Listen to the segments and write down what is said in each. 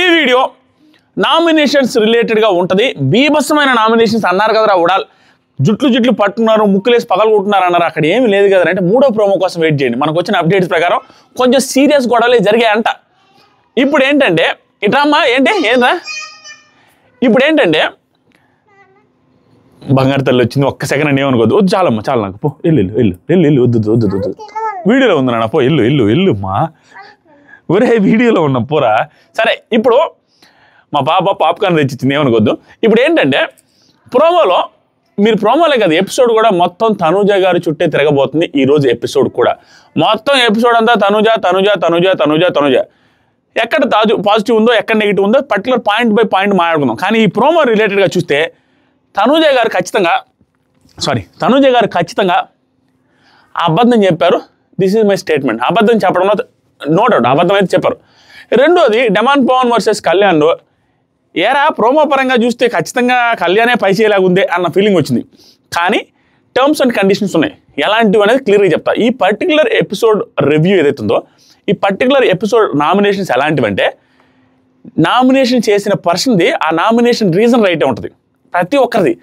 ఈ video nominations రిలేటెడ్గా ఉంటుంది. బీభత్సమైన నామినేషన్స్ అన్నారు కదరా ఉడాల్, జుట్లు పట్టున్నారు, ముక్కులేసి పగలగొట్టున్నారు అన్నారు. అక్కడ ఏమి లేదు కదా అంటే మూడో ప్రోమో కోసం వెయిట్ చేయండి. మనకు వచ్చిన అప్డేట్స్ ప్రకారం కొంచెం సీరియస్ గొడవలే జరిగాయంట. ఇప్పుడు ఏంటంటే ఇట్రామ్మా ఏంట్రా ఇప్పుడు ఏంటంటే బంగారు తల్లి వచ్చింది. ఒక్క సెకండ్ అని ఏమనుకోవద్దు. వద్దు చాలమ్మా, చాలా నాకు పో, వెళ్ళు వద్దు వీడియోలో ఉంది నాన్న, పో వెళ్ళు మా ఒరే వీడియోలో ఉన్నాం పోరా. సరే ఇప్పుడు మా పాప పాప్కార్న్ తెచ్చిచ్చింది, ఏమనుకోవద్దు. ఇప్పుడు ఏంటంటే ప్రోమోలో మీరు ప్రోమోలే కదా ఎపిసోడ్ కూడా మొత్తం తనుజ గారు చుట్టే తిరగబోతుంది. ఈరోజు ఎపిసోడ్ కూడా మొత్తం ఎపిసోడ్ అంతా తనుజ ఎక్కడ పాజిటివ్ ఉందో ఎక్కడ నెగిటివ్ ఉందో పర్టికులర్ పాయింట్ బై పాయింట్ మాట్లాడుకుందాం. కానీ ఈ ప్రోమో రిలేటెడ్గా చూస్తే తనుజ గారు ఖచ్చితంగా అబద్ధం చెప్పారు. This is my statement. అబద్ధం చెప్పడంలో నో డౌట్ అబద్ధం అయితే చెప్పారు. రెండోది డెమాన్ పవన్ వర్సెస్ కళ్యాణ్లో ఏరా ప్రోమో పరంగా చూస్తే ఖచ్చితంగా కళ్యాణే పై చేయలాగుందే అన్న ఫీలింగ్ వచ్చింది. కానీ టర్మ్స్ అండ్ కండిషన్స్ ఉన్నాయి, ఎలాంటివి అనేది క్లియర్గా చెప్తా. ఈ పర్టికులర్ ఎపిసోడ్ రివ్యూ ఏదైతుందో ఈ పర్టికులర్ ఎపిసోడ్ నామినేషన్స్ ఎలాంటివంటే నామినేషన్ చేసిన పర్సన్ది ఆ నామినేషన్ రీజన్ రైటే ఉంటుంది ప్రతి ఒక్కరిది.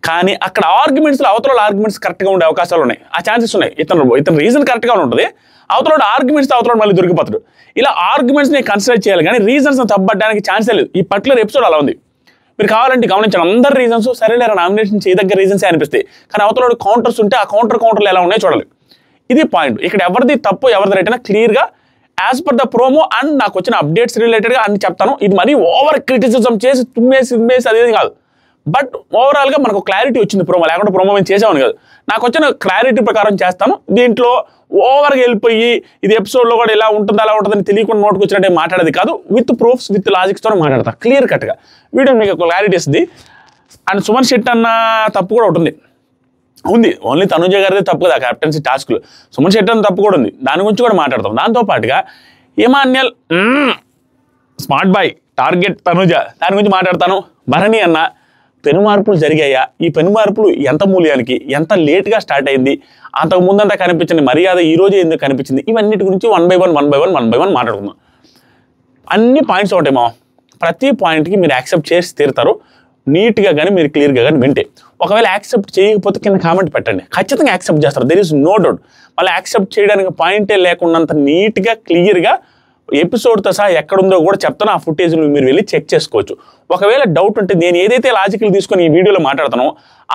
కానీ అక్కడ ఆర్గ్యుమెంట్స్లో అవతల ఆర్గ్యుమెంట్స్ కరెక్ట్గా ఉండే అవకాశాలు ఉన్నాయి, ఆ ఛాన్సెస్ ఉన్నాయి. ఇతను రీజన్ కరెక్ట్గా ఉంటుంది, అవతల ఆర్గ్యుమెంట్స్ అవతల మళ్ళీ దొరికిపోతాడు. ఇలా ఆర్గ్యుమెంట్స్ని కన్సిడర్ చేయాలి కానీ రీజన్స్ తప్పడానికి ఛాన్సే లేదు. ఈ పర్టికులర్ ఎపిసోడ్ అలా ఉంది. మీరు కావాలంటే గమనించండి, అందరు రీజన్స్ సరేలేరా నామినేషన్ చేయదగ్గర రీజన్సే అనిపిస్తాయి. కానీ అవతల కౌంటర్స్ ఉంటే ఆ కౌంటర్లు ఎలా ఉన్నాయో చూడాలి. ఇది పాయింట్. ఇక్కడ ఎవరిది తప్పు ఎవరిది రైట్ అయినా క్లియర్గా as per the promo and నాకు వచ్చిన అప్డేట్స్ రిలేటెడ్గా అన్ని చెప్తాను. ఇది మరీ ఓవర్ క్రిటిసిజం చేసి తుమ్మేసి అదేది కాదు. బట్ ఓవరాల్గా మనకు క్లారిటీ వచ్చింది ప్రోమో, లేకుండా ప్రోమో మేము చేసామని కాదు. నాకు వచ్చిన క్లారిటీ ప్రకారం చేస్తాను. దీంట్లో ఓవర్గా వెళ్ళిపోయి ఇది ఎపిసోడ్లో కూడా ఇలా ఉంటుంది అలా ఉంటుందని తెలియకుండా నోటుకు వచ్చినట్టే మాట్లాడేది కాదు. విత్ ప్రూఫ్స్ విత్ లాజిక్స్తో మాట్లాడతా క్లియర్ కట్గా. వీడియో మీకు క్లారిటీ ఇస్తుంది. అండ్ సుమన్ శెట్టి అన్న తప్పు కూడా ఉంటుంది. ఓన్లీ తనుజ గారిదే తప్పు కదా కెప్టెన్సీ టాస్క్లు, సుమన్ శెట్టి అన్న తప్పు కూడా ఉంది. దాని గురించి కూడా మాట్లాడతాం. దాంతోపాటుగా Emmanuel smart boy target Tanuja, దాని గురించి మాట్లాడతాను. భరణి అన్న పెను మార్పులు జరిగాయా, ఈ పెను మార్పులు ఎంత మూల్యానికి, ఎంత లేట్గా స్టార్ట్ అయింది, అంతకు ముందంతా కనిపించింది మర్యాద ఈరోజే ఎందుకు కనిపించింది, ఇవన్నిటి గురించి వన్ బై వన్ మాట్లాడుకుందాం. అన్ని పాయింట్స్ ఒకటే మా, ప్రతి పాయింట్కి మీరు యాక్సెప్ట్ చేసి తీరుతారు నీట్గా కానీ మీరు క్లియర్గా కానీ వింటే. ఒకవేళ యాక్సెప్ట్ చేయకపోతే కింద కామెంట్ పెట్టండి, ఖచ్చితంగా యాక్సెప్ట్ చేస్తారు. There is no doubt. మళ్ళీ యాక్సెప్ట్ చేయడానికి పాయింటే లేకున్నంత నీట్గా క్లియర్గా ఎపిసోడ్తో సహా ఎక్కడుందో కూడా చెప్తాను. ఆ ఫుటేజ్ని మీరు వెళ్ళి చెక్ చేసుకోవచ్చు. ఒకవేళ డౌట్ ఉంటే నేను ఏదైతే లాజికల్ తీసుకొని ఈ వీడియోలో మాట్లాడతానో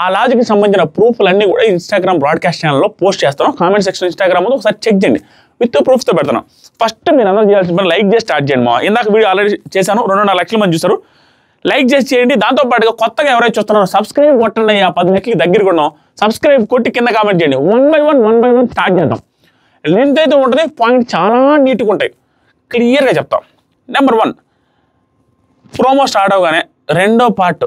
ఆ లాజిక్కి సంబంధించిన ప్రూఫ్లన్నీ కూడా ఇన్స్టాగ్రామ్ బ్రాడ్కాస్ట్ ఛానల్లో పోస్ట్ చేస్తాను. కామెంట్ సెక్షన్ ఇన్స్టాగ్రామ్ ఒకసారి చెక్ చేయండి, విత్ ప్రూఫ్తో పెడతాను. ఫస్ట్ మీరు అందరూ చేయాల్సిన పని లైక్ చేసి స్టార్ట్ చేయండి. ఇందాక వీడియో ఆల్రెడీ చేశాను, 2.5 లక్షల మంది చూస్తారు. లైక్ చేసి చేయండి. దాంతోపాటుగా కొత్తగా ఎవరైతే చూస్తున్నారో సబ్స్క్రైబ్ కొట్టండి. ఆ 10 లక్షలకి దగ్గరికి ఉన్నాం. సబ్స్క్రైబ్ కొట్టి కింద కామెంట్ చేయండి. వన్ బై వన్ స్టార్ట్ చేద్దాం. లెంత్ అయితే ఉంటుంది, పాయింట్ చాలా నీట్గా ఉంటాయి, క్లియర్గా చెప్తాం. నెంబర్ 1 ప్రోమో స్టార్ట్ అవగానే రెండో పార్ట్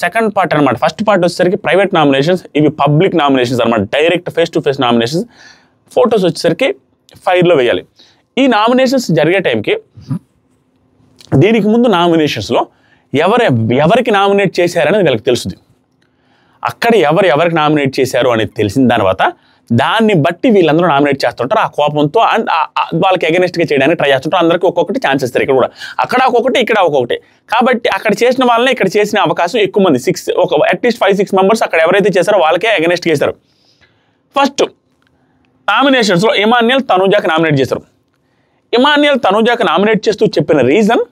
సెకండ్ పార్ట్ అనమాట. ఫస్ట్ పార్ట్ వచ్చేసరికి ప్రైవేట్ నామినేషన్స్, ఇవి పబ్లిక్ నామినేషన్స్ అనమాట, direct face to face nominations. Photos వచ్చేసరికి ఫైర్లో వేయాలి. ఈ నామినేషన్స్ జరిగే టైంకి దీనికి ముందు నామినేషన్స్లో ఎవరికి నామినేట్ చేశారనేది వీళ్ళకి తెలుస్తుంది. అక్కడ ఎవరికి నామినేట్ చేశారు అనేది తెలిసిన తర్వాత దాన్ని బట్టి వీళ్ళందరూ నామినేట్ చేస్తుంటారు. ఆ కోపంతో అండ్ వాళ్ళకి అగెనిస్ట్గా చేయడానికి ట్రై చేస్తుంటారు. అందరికీ ఒక్కొక్కటి ఛాన్స్ ఇస్తారు. ఇక్కడ కూడా అక్కడ ఒక్కొక్కటి ఇక్కడ ఒక్కొక్కటి. కాబట్టి అక్కడ చేసిన వాళ్ళని ఇక్కడ చేసిన అవకాశం ఎక్కువ మంది, అట్లీస్ట్ 5-6 మెంబర్స్ అక్కడ ఎవరైతే చేశారో వాళ్ళకే అగెనిస్ట్ చేశారు. ఫస్ట్ నామినేషన్స్లో ఇమాన్యుయల్ తనుజాకి నామినేట్ చేశారు. ఇమాన్యుయల్ తనుజాకి నామినేట్ చేస్తూ చెప్పిన రీజన్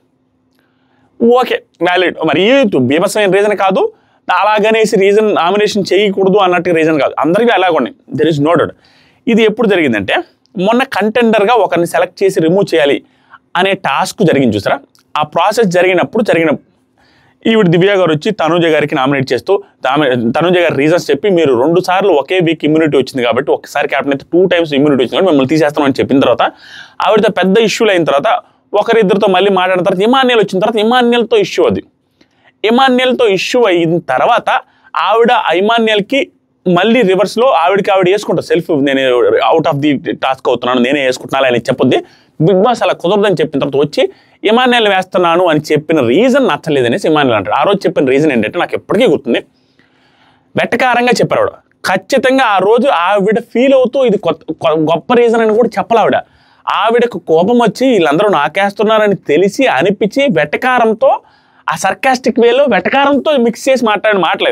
ఓకే వ్యాలిడ్, మరి బీభత్సమైన రీజన్ కాదు, అలాగనేసి రీజన్ నామినేషన్ చేయకూడదు అన్నట్టు రీజన్ కాదు, అందరికీ అలాగనే. There is no doubt. ఇది ఎప్పుడు జరిగిందంటే మొన్న కంటెండర్గా ఒకరిని సెలెక్ట్ చేసి రిమూవ్ చేయాలి అనే టాస్క్ జరిగింది చూసారా. ఆ ప్రాసెస్ జరిగినప్పుడు ఈవిడ దివ్య గారు వచ్చి తనుజ గారికి నామినేట్ చేస్తూ తనుజ గారి రీజన్స్ చెప్పి మీరు 2 సార్లు ఒకే వీక్ ఇమ్యూనిటీ వచ్చింది కాబట్టి ఒకసారి క్యాప్టెన్ అయితే 2 టైమ్స్ ఇమ్యూనిటీ వచ్చింది కాబట్టి మిమ్మల్ని తీసేస్తామని చెప్పిన తర్వాత ఆవిడతో పెద్ద ఇష్యూలు అయిన తర్వాత ఒకరిద్దరితో మళ్ళీ మాట్లాడిన తర్వాత ఇమాన్యుయల్ వచ్చిన తర్వాత ఇమాన్యుయల్తో ఇష్యూ అది. ఇమాన్యుయల్తో ఇష్యూ అయిన తర్వాత ఆవిడ ఇమాన్యుయల్కి మళ్ళీ రివర్స్లో ఆవిడ వేసుకుంటారు సెల్ఫ్, నేను అవుట్ ఆఫ్ ది టాస్క్ అవుతున్నాను, నేనే వేసుకుంటున్నాను అని చెప్పొద్ది. బిగ్ బాస్ అలా కుదరదని చెప్పిన తర్వాత వచ్చి ఇమాన్యుయల్ వేస్తున్నాను అని చెప్పిన రీజన్ నచ్చలేదనేసి ఇమాన్యుయల్ అంటాడు. ఆ రోజు చెప్పిన రీజన్ ఏంటంటే నాకు ఎప్పటికీ గుర్తుంది, వెటకారంగా చెప్పారు ఆవిడ. ఖచ్చితంగా ఆ రోజు ఆవిడ ఫీల్ అవుతూ ఇది గొప్ప రీజన్ అని కూడా చెప్పాలి ఆవిడ. ఆవిడకు కోపం వచ్చి వీళ్ళందరూ నాకేస్తున్నారని తెలిసి అనిపించి వెటకారంతో ఆ సర్కాస్టిక్ వేలో వెటకారంతో మిక్స్ చేసి మాట్లాడిన మాటలు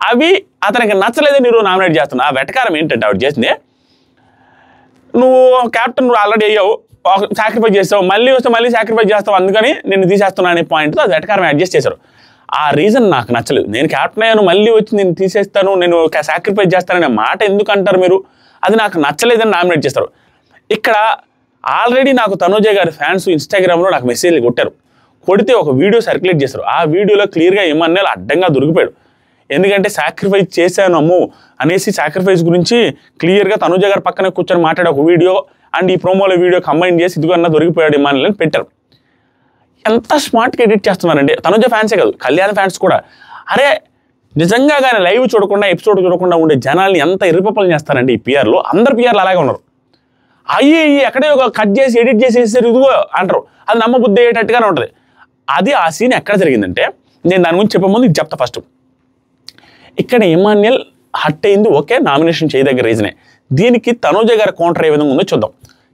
అవి అతనికి నచ్చలేదని మీరు నామినేట్ చేస్తున్నావు. ఆ వెటకారం ఏంటంటే ఆవిడ చేసింది, నువ్వు క్యాప్టెన్ నువ్వు ఆల్రెడీ అయ్యావు, సాక్రిఫైస్ చేస్తావు, మళ్ళీ వస్తే మళ్ళీ సాక్రిఫైస్ చేస్తావు, అందుకని నేను తీసేస్తున్నా అనే పాయింట్తో అది వెటకారం అడ్జస్ట్ చేశారు. ఆ రీజన్ నాకు నచ్చలేదు. నేను క్యాప్టెన్ అయ్యాను, మళ్ళీ వచ్చి నేను తీసేస్తాను, నేను సాక్రిఫైస్ చేస్తాననే మాట ఎందుకు అంటారు మీరు? అది నాకు నచ్చలేదని నామినేట్ చేస్తారు. ఇక్కడ ఆల్రెడీ నాకు తనూజ గారి ఫ్యాన్స్ ఇన్స్టాగ్రామ్లో నాకు మెసేజ్లు కొట్టారు. కొడితే ఒక వీడియో సర్క్యులేట్ చేశారు. ఆ వీడియోలో క్లియర్గా ఇమాన్యుయల్ అడ్డంగా దొరికిపోయాడు. ఎందుకంటే సాక్రిఫైస్ చేశాను అమ్ము అనేసి సాక్రిఫైస్ గురించి క్లియర్గా తనూజ గారి పక్కనే కూర్చొని మాట్లాడే ఒక వీడియో అండ్ ఈ ప్రోమోలో వీడియో కంబైన్ చేసి ఇదిగన్నా దొరికిపోయాడు ఇమాన్యుయల్ అని పెట్టారు. ఎంత స్మార్ట్గా ఎడిట్ చేస్తున్నారండి తనూజ ఫ్యాన్సే కాదు, కళ్యాణ్ ఫ్యాన్స్ కూడా. అరే నిజంగా కానీ లైవ్ చూడకుండా ఎపిసోడ్ చూడకుండా ఉండే జనాల్ని ఎంత ఇరుపప్పలు చేస్తారండి ఈ పిఆర్లో. అందరు పిఆర్లు అలాగే ఉన్నారు. అయ్యి ఎక్కడే ఒక కట్ చేసి ఎడిట్ చేసేసారు ఇదిగో అంటారు. అది నమ్మబుద్ధి అయ్యేటట్టుగానే ఉంటుంది. అది ఆ సీన్ ఎక్కడ జరిగిందంటే, నేను దాని గురించి చెప్పే ముందు ఇది చెప్తా. ఫస్ట్ ఇక్కడ ఇమాన్యుయల్ హట్ అయింది, ఓకే, నామినేషన్ చేయదగ్గర రీజనే. దీనికి తనూజ గారి కౌంటర్ ఏ విధంగా ఉందో చూద్దాం.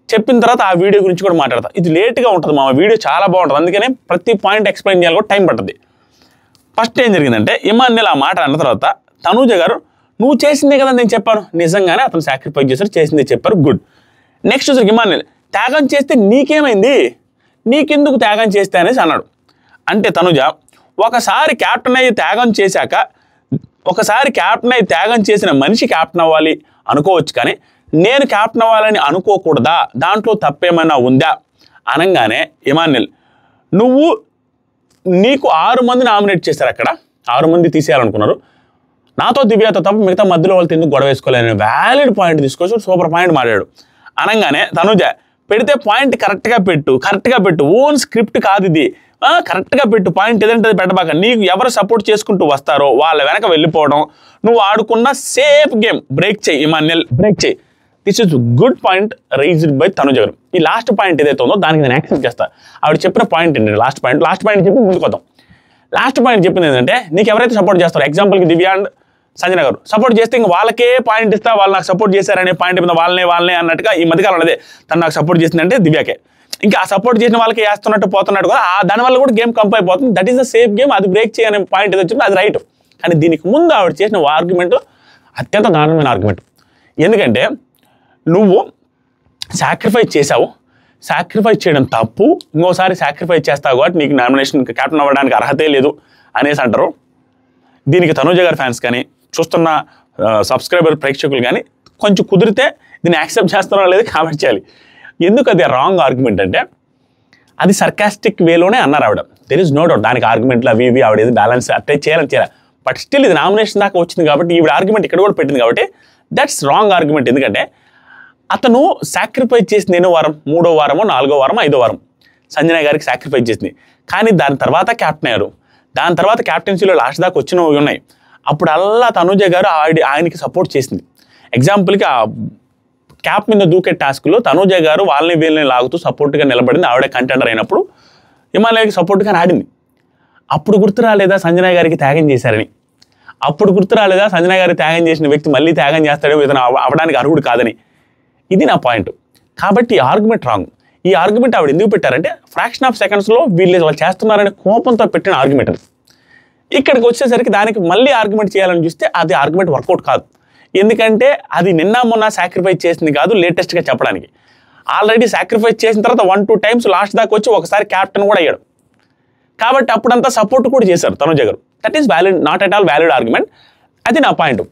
చెప్పిన తర్వాత ఆ వీడియో గురించి కూడా మాట్లాడతా. ఇది లేట్గా ఉంటుంది, మా వీడియో చాలా బాగుంటుంది, అందుకనే ప్రతి పాయింట్ ఎక్స్ప్లెయిన్ చేయాలి కూడా టైం పడుతుంది. ఫస్ట్ ఏం జరిగిందంటే, ఇమాన్యుయల్ ఆ మాట అన్న తర్వాత తనూజ గారు నువ్వు చేసిందే కదా నేను చెప్పాను, నిజంగానే అతను సాక్రిఫైస్ చేశారు, చేసిందే చెప్పారు, గుడ్. నెక్స్ట్ వచ్చి ఇమాన్యుయల్ త్యాగం చేస్తే నీకేమైంది, నీకెందుకు త్యాగం చేస్తే అనేసి అన్నాడు. అంటే తనూజ ఒకసారి క్యాప్టెన్ అయ్యి త్యాగం చేశాక, ఒకసారి క్యాప్టెన్ అయ్యి త్యాగం చేసిన మనిషి క్యాప్టెన్ అవ్వాలి అనుకోవచ్చు, కానీ నేను క్యాప్టెన్ అవ్వాలని అనుకోకూడదా, దాంట్లో తప్పేమైనా ఉందా అనగానే ఇమాన్యుయల్ నీకు 6 మంది నామినేట్ చేశారు, అక్కడ 6 మంది తీసేయాలనుకున్నారు, నాతో దివ్యతో తప్ప మిగతా మధ్యలో వాళ్ళతో ఎందుకు గొడవ వేసుకోలేని వ్యాలిడ్ పాయింట్ తీసుకొచ్చి సూపర్ పాయింట్ మాట్లాడాడు. అనగానే తనూజ పెడితే పాయింట్ కరెక్ట్గా పెట్టు, ఓన్ స్క్రిప్ట్ కాదు ఇది, కరెక్ట్గా పెట్టు, పాయింట్ ఏదంటే పెట్టబాక, నీకు ఎవరు సపోర్ట్ చేసుకుంటూ వస్తారో వాళ్ళ వెనక వెళ్ళిపోవడం, నువ్వు ఆడుకున్న సేఫ్ గేమ్ బ్రేక్ చేయి ఇమాన్యుయల్, బ్రేక్ చేయి. This is good point raised by Tanuja గారు. ఈ లాస్ట్ పాయింట్ ఏదైతే ఉందో దానికి నేను యాక్సెప్ట్ చేస్తాను. ఆవిడ చెప్పిన పాయింట్ ఏంటంటే లాస్ట్ పాయింట్ చెప్పి ముందుకు వద్దాం. లాస్ట్ పాయింట్ చెప్పింది ఏంటంటే, నీకు ఎవరైతే సపోర్ట్ చేస్తారో, ఎగ్జాంపుల్కి దివ్య అండ్ సంజన గారు సపోర్ట్ చేస్తే ఇంక వాళ్ళకే పాయింట్ ఇస్తా, వాళ్ళు నాకు సపోర్ట్ చేశారనే పాయింట్ మీద వాళ్ళనే అన్నట్టుగా ఈ మధ్యకాలం అదే తను నాకు సపోర్ట్ చేసిందంటే దివ్యాకే, ఇంకా ఆ సపోర్ట్ చేసిన వాళ్ళకి వేస్తున్నట్టు పోతున్నట్టు కూడా దానివల్ల కూడా గేమ్ కంప్ అయిపోతుంది. That is the safe game, అది బ్రేక్ చేయనే పాయింట్ ఏదో వచ్చింది, అది రైట్. కానీ దీనికి ముందు ఆవిడ చేసిన ఆర్గ్యుమెంట్ అత్యంత దారుణమైన ఆర్గ్యుమెంట్. ఎందుకంటే నువ్వు సాక్రిఫైస్ చేసావు, సాక్రిఫైస్ చేయడం తప్పు, ఇంకోసారి సాక్రిఫైస్ చేస్తావు కాబట్టి నీకు నామినేషన్ క్యాప్టెన్ అవ్వడానికి అర్హతే లేదు అనేసి అంటారు. దీనికి తనూజ గారి ఫ్యాన్స్ కానీ చూస్తున్న సబ్స్క్రైబర్ ప్రేక్షకులు కానీ కొంచెం కుదిరితే దీన్ని యాక్సెప్ట్ చేస్తారో లేదు కామెంట్ చేయాలి. ఎందుకు అది రాంగ్ ఆర్గ్యుమెంట్ అంటే, అది సర్కాస్టిక్ వేలోనే అన్నారు ఆవిడ, దెర్ ఇస్ నో డౌట్. దానికి ఆర్గ్యుమెంట్లు అవి ఆవిడ ఏది బ్యాలెన్స్ అట్టే చేయాలి. బట్ స్టిల్ ఇది నామినేషన్ దాకా వచ్చింది కాబట్టి ఈవిడ ఆర్గ్యుమెంట్ ఇక్కడ కూడా పెట్టింది కాబట్టి దట్స్ రాంగ్ ఆర్గ్యుమెంట్. ఎందుకంటే అతను సాక్రిఫైస్ చేసింది ఎన్నో వారం, 3వ వారమో 4వ వారమో 5వ వారం సంజన గారికి సాక్రిఫైస్ చేసింది. కానీ దాని తర్వాత క్యాప్టెన్ అయ్యారు, దాని తర్వాత క్యాప్టెన్సీలో లాస్ట్ దాకా వచ్చినవి ఉన్నాయి. అప్పుడు అల్లా తనూజ గారు ఆయనకి సపోర్ట్ చేసింది. ఎగ్జాంపుల్కి ఆ క్యాప్ మీద దూకే టాస్క్లో తనూజ గారు వాళ్ళని వీళ్ళని లాగుతూ సపోర్ట్గా నిలబడింది. ఆవిడ కంటెండర్ అయినప్పుడు హిమాలయకి సపోర్ట్గా ఆడింది. అప్పుడు గుర్తు రాలేదా సంజన గారికి త్యాగం చేశారని? అప్పుడు గుర్తు రాలేదా సంజన గారికి త్యాగం చేసిన వ్యక్తి మళ్ళీ త్యాగం చేస్తాడో ఇతను అవ్వడానికి అర్హుడు కాదని? ఇది నా పాయింట్. కాబట్టి ఈ ఆర్గ్యుమెంట్ రాంగ్. ఈ ఆర్గ్యుమెంట్ ఆవిడ ఎందుకు పెట్టారంటే, ఫ్రాక్షన్ ఆఫ్ సెకండ్స్లో వాళ్ళు చేస్తున్నారనే కోపంతో పెట్టిన ఆర్గ్యుమెంట్ అది. ఇక్కడికి వచ్చేసరికి దానికి మళ్ళీ ఆర్గ్యుమెంట్ చేయాలని చూస్తే అది ఆర్గ్యుమెంట్ వర్కౌట్ కాదు. ఎందుకంటే అది నిన్న మొన్న సాక్రిఫైస్ చేసింది కాదు, లేటెస్ట్గా చెప్పడానికి. ఆల్రెడీ సాక్రిఫైస్ చేసిన తర్వాత 1-2 టైమ్స్ లాస్ట్ దాకా వచ్చి ఒకసారి క్యాప్టెన్ కూడా అయ్యాడు. కాబట్టి అప్పుడంతా సపోర్ట్ కూడా చేశారు తనూజ గారు. That is valid, not at all valid argument. అది నా పాయింట్.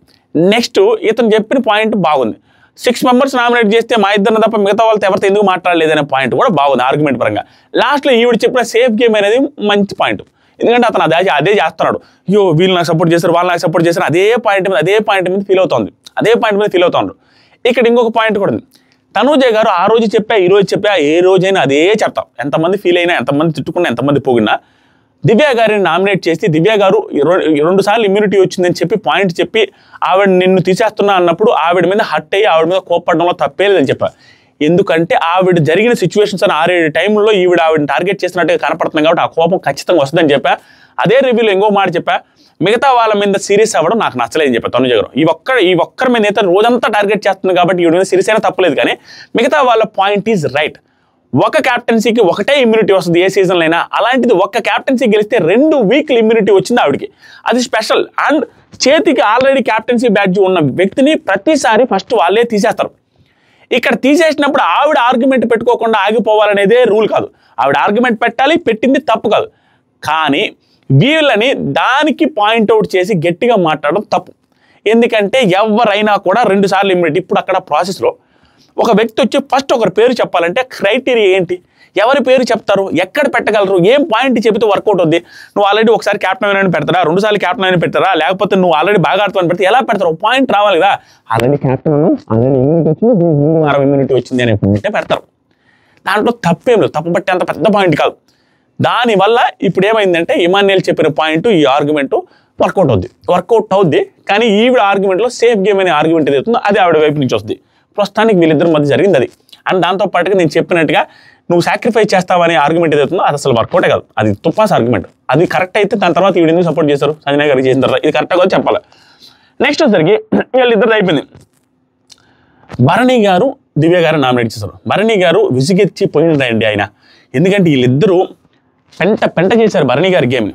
నెక్స్ట్ ఇతను చెప్పిన పాయింట్ బాగుంది. 6 మెంబర్స్ నామినేట్ చేస్తే మా ఇద్దరిని తప్ప మిగతా వాళ్ళతో ఎవరితో ఎందుకు మాట్లాడలేదనే పాయింట్ కూడా బాగుంది ఆర్గ్యుమెంట్ పరంగా. లాస్ట్లో ఈవిడ చెప్పిన సేఫ్ గేమ్ అనేది మంచి పాయింట్. ఎందుకంటే అతను అదే చేస్తున్నాడు. అయ్యో వీళ్ళు నాకు సపోర్ట్ చేశారు, వాళ్ళు నాకు సపోర్ట్ చేశారు, అదే పాయింట్ మీద ఫీల్ అవుతుంది. ఇక్కడ ఇంకొక పాయింట్ కూడా ఉంది. తనూజ గారు ఆ రోజు చెప్పా, ఈ రోజు చెప్పా, ఏ రోజైనా అదే చెప్తాం. ఎంతమంది ఫీల్ అయినా, ఎంతమంది తిట్టుకున్నా, ఎంతమంది పోగినా దివ్య గారిని నామినేట్ చేసి దివ్య గారు 2 సార్లు ఇమ్యూనిటీ వచ్చిందని చెప్పి పాయింట్ చెప్పి ఆవిడ నిన్ను తీసేస్తున్నా అన్నప్పుడు ఆవిడ మీద హట్ అయ్యి ఆవిడ మీద కోప్పడడంలో తప్పే లేదని చెప్పా. ఎందుకంటే ఆవిడ జరిగిన సిచ్యువేషన్స్ అని 6-7 టైంలో ఆవిడని టార్గెట్ చేసినట్టుగా కనపడుతుంది కాబట్టి ఆ కోపం ఖచ్చితంగా వస్తుందని చెప్పా. అదే రివ్యూలో ఇంకో మాట చెప్పా, మిగతా వాళ్ళ మీద సీరియస్ అవ్వడం నాకు నచ్చలేదని చెప్పా తనుజ గారు. ఈ ఒక్కరి మీద అయితే రోజంతా టార్గెట్ చేస్తుంది కాబట్టి ఈవిడ మీద సీరియస్ అయినా తప్పలేదు, కానీ మిగతా వాళ్ళ పాయింట్ ఈజ్ రైట్. ఒక క్యాప్టెన్సీకి ఒకటే ఇమ్యూనిటీ వస్తుంది ఏ సీజన్లో అయినా, అలాంటిది ఒక్క క్యాప్టెన్సీ గెలిస్తే 2 వీక్లు ఇమ్యూనిటీ వచ్చింది ఆవిడకి, అది స్పెషల్. అండ్ చేతికి ఆల్రెడీ క్యాప్టెన్సీ బ్యాడ్జ్ ఉన్న వ్యక్తిని ప్రతిసారి ఫస్ట్ వాళ్ళే తీసేస్తారు. ఇక్కడ తీసేసినప్పుడు ఆవిడ ఆర్గ్యుమెంట్ పెట్టుకోకుండా ఆగిపోవాలనేదే రూల్ కాదు. ఆవిడ ఆర్గ్యుమెంట్ పెట్టాలి, పెట్టింది తప్పు కాదు, కానీ వీళ్ళని దానికి పాయింట్అవుట్ చేసి గట్టిగా మాట్లాడడం తప్పు. ఎందుకంటే ఎవరైనా కూడా 2 సార్లు ఇమ్యూనిటీ. ఇప్పుడు అక్కడ ప్రాసెస్లో ఒక వ్యక్తి వచ్చి ఫస్ట్ ఒకరి పేరు చెప్పాలంటే క్రైటీరియా ఏంటి, ఎవరి పేరు చెప్తారు, ఎక్కడ పెట్టగలరు, ఏం పాయింట్ చెబితే వర్కౌట్ అవుద్ది. నువ్వు ఆల్రెడీ ఒకసారి క్యాప్టెన్ అయినా పెడతారా, 2 సార్లు క్యాప్టెన్ అయినా పెడతారా, లేకపోతే నువ్వు ఆల్రెడీ బాగా ఆడుతావని పెడితే ఎలా పెడతారు, పాయింట్ రావాలి కదా. ఆల్రెడీ క్యాప్టెన్ ఆల్రెడీ ఇమ్యూనిటీ వచ్చింది, 60 ఇమ్యూనిటీ వచ్చింది అని పెడతారు. దాంట్లో తప్పేం లేదు, తప్పు బట్టి అంత పెద్ద పాయింట్ కాదు. దానివల్ల ఇప్పుడు ఏమైందంటే ఇమాన్యుయల్ చెప్పిన పాయింట్, ఈ ఆర్గ్యుమెంట్ వర్కౌట్ అవుద్ది, కానీ ఈవిడ ఆర్గ్యుమెంట్లో సేఫ్ గేమ్ అనే ఆర్గ్యుమెంట్ ఏదైతుందో అది ఆవిడ వైపు నుంచి వస్తుంది. ప్రస్తుతానికి వీళ్ళిద్దరి మధ్య జరిగింది అది. అండ్ దాంతోపాటుగా నేను చెప్పినట్టుగా నువ్వు సాక్రిఫైస్ చేస్తావనే ఆర్గ్యుమెంట్ ఏదైతుందో అది అసలు వర్కౌటే కాదు, అది తుప్పాస్ ఆర్గ్యుమెంట్. అది కరెక్ట్ అయితే దాని తర్వాత వీడు ఎందుకు సపోర్ట్ చేశారు, సంజయ్ గారికి చేసిన తర్వాత ఇది కరెక్ట్గా కూడా చెప్పాలి. నెక్స్ట్ వచ్చరికి వీళ్ళిద్దరు అయిపోయింది. భరణి గారు దివ్య గారు నామినేట్ చేశారు. భరణి గారు విసిగెచ్చి పోయిందండి ఆయన, ఎందుకంటే వీళ్ళిద్దరూ పెంట చేశారు భరణి గారి గేమ్ని.